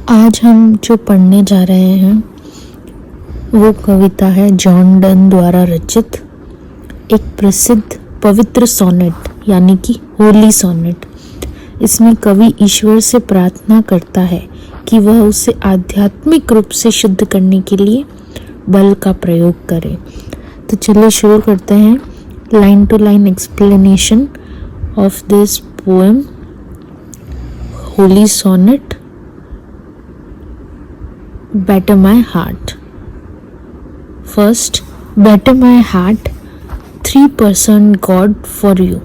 आज हम जो पढ़ने जा रहे हैं वो कविता है जॉन डन द्वारा रचित एक प्रसिद्ध पवित्र सोनेट यानी कि होली सोनेट। इसमें कवि ईश्वर से प्रार्थना करता है कि वह उसे आध्यात्मिक रूप से शुद्ध करने के लिए बल का प्रयोग करे। तो चलिए शुरू करते हैं line to line explanation of this poem holy sonnet Better my heart. First, better my heart, 3% God for you.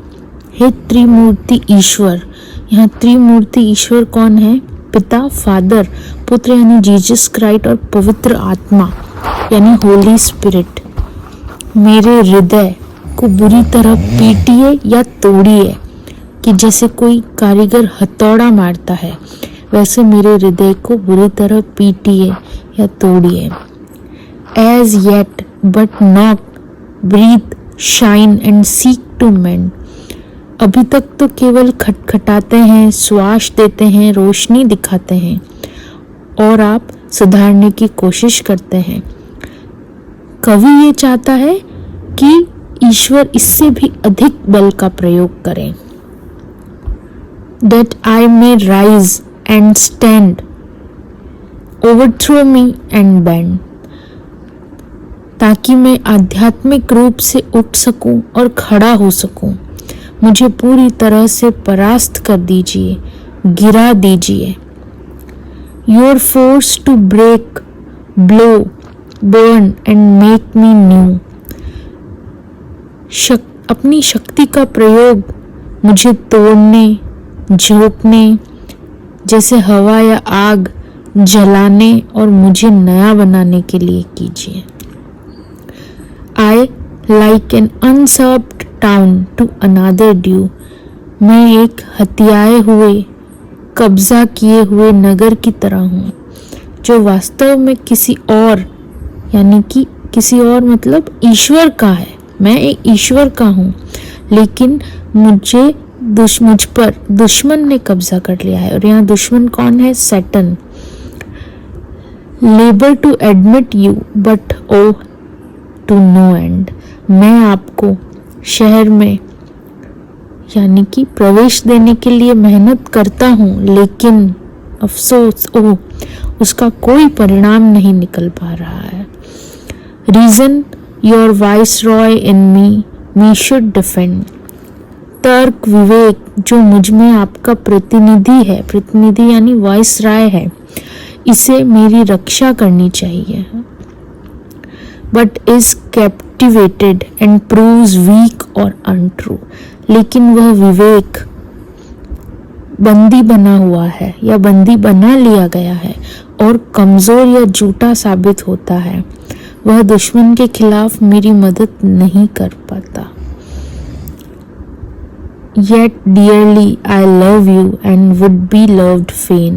हे त्रिमूर्ति ईश्वर। यहाँ त्रिमूर्ति ईश्वर कौन है? पिता, फादर, पुत्र यानी जीसस क्राइस्ट और पवित्र आत्मा यानी होली स्पिरिट। मेरे हृदय को बुरी तरह पीटिए या तोड़िए कि जैसे कोई कारीगर हथौड़ा मारता है, वैसे मेरे हृदय को बुरी तरह पीटिए या तोड़िए। As yet but not breathe, shine and seek to mend. अभी तक तो केवल खटखटाते हैं, श्वास देते हैं, रोशनी दिखाते हैं और आप सुधारने की कोशिश करते हैं। कवि ये चाहता है कि ईश्वर इससे भी अधिक बल का प्रयोग करें। That I may rise and stand, overthrow me and bend, ताकि मैं आध्यात्मिक रूप से उठ सकूं और खड़ा हो सकूं। मुझे पूरी तरह से परास्त कर दीजिए, गिरा दीजिए। Your force to break, blow, burn and make me new. अपनी शक्ति का प्रयोग मुझे तोड़ने, झोंकने, जैसे हवा या आग जलाने और मुझे नया बनाने के लिए कीजिए। I like an usurped town to another due. मैं एक हथियाए हुए, कब्जा किए हुए नगर की तरह हूँ जो वास्तव में किसी और यानी कि किसी और मतलब ईश्वर का है। मैं एक ईश्वर का हूँ लेकिन मुझ पर दुश्मन ने कब्जा कर लिया है। और यहाँ दुश्मन कौन है? Satan. Labour to admit you but oh to no end. मैं आपको शहर में यानी कि प्रवेश देने के लिए मेहनत करता हूँ लेकिन अफसोस उसका कोई परिणाम नहीं निकल पा रहा है। Reason your viceroy in me should defend. तर्क विवेक जो मुझ में आपका प्रतिनिधि है, प्रतिनिधि यानी वाइस राय है, इसे मेरी रक्षा करनी चाहिए। But is captivated and proves weak और अनट्रू। लेकिन वह विवेक बंदी बना हुआ है या बंदी बना लिया गया है और कमजोर या झूठा साबित होता है। वह दुश्मन के खिलाफ मेरी मदद नहीं कर पाता। Yet dearly I love you and would be loved fain.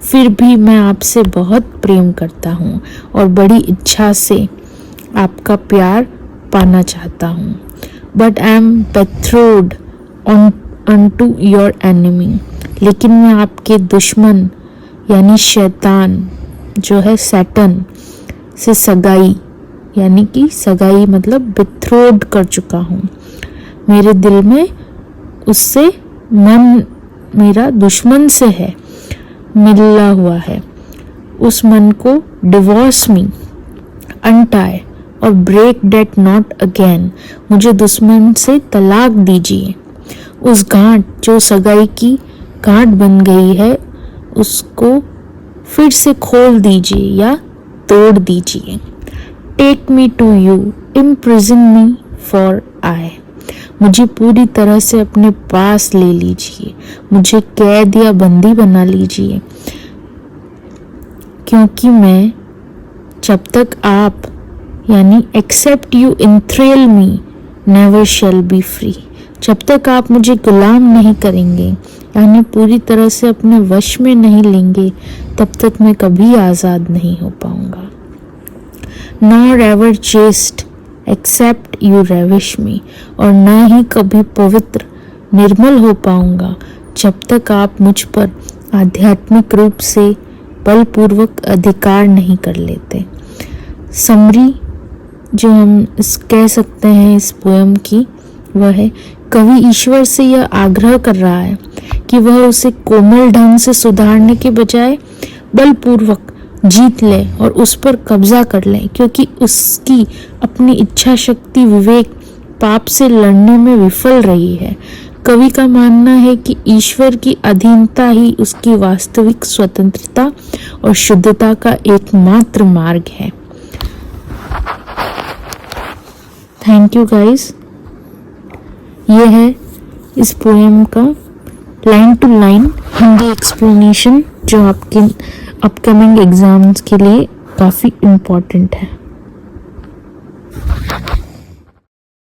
फिर भी मैं आपसे बहुत प्रेम करता हूँ और बड़ी इच्छा से आपका प्यार पाना चाहता हूँ। But I am betrothed unto your enemy. लेकिन मैं आपके दुश्मन यानी शैतान जो है सैटन से सगाई यानी कि सगाई मतलब बेथ्रोड कर चुका हूँ। मेरे दिल में उससे मन मेरा दुश्मन से है मिला हुआ है। उस मन को डिवोर्स मी, अनटाई और ब्रेक डेट नॉट अगेन। मुझे दुश्मन से तलाक दीजिए। उस गांठ जो सगाई की गांठ बन गई है उसको फिर से खोल दीजिए या तोड़ दीजिए। Take me to you, imprison me for I. मुझे पूरी तरह से अपने पास ले लीजिए, मुझे कैद या बंदी बना लीजिए, क्योंकि मैं जब तक आप यानी except you enthral me never shall be free. जब तक आप मुझे गुलाम नहीं करेंगे यानी पूरी तरह से अपने वश में नहीं लेंगे तब तक मैं कभी आज़ाद नहीं हो पाऊंगा। Nor ever chaste except you ravish me. और ना ही कभी पवित्र निर्मल हो पाऊंगा जब तक आप मुझ पर आध्यात्मिक रूप से बलपूर्वक अधिकार नहीं कर लेते। समरी जो हम कह सकते हैं इस पोयम की वह है, कवि ईश्वर से यह आग्रह कर रहा है कि वह उसे कोमल ढंग से सुधारने के बजाय बलपूर्वक जीत ले और उस पर कब्जा कर ले, क्योंकि उसकी अपनी इच्छा शक्ति विवेक पाप से लड़ने में विफल रही है। कवि का मानना है कि ईश्वर की अधीनता ही उसकी वास्तविक स्वतंत्रता और शुद्धता का एकमात्र मार्ग है। Thank you guys. ये है इस पोएम का line to line Hindi explanation जो आपके अपकमिंग एग्जाम्स के लिए काफ़ी इम्पोर्टेंट है।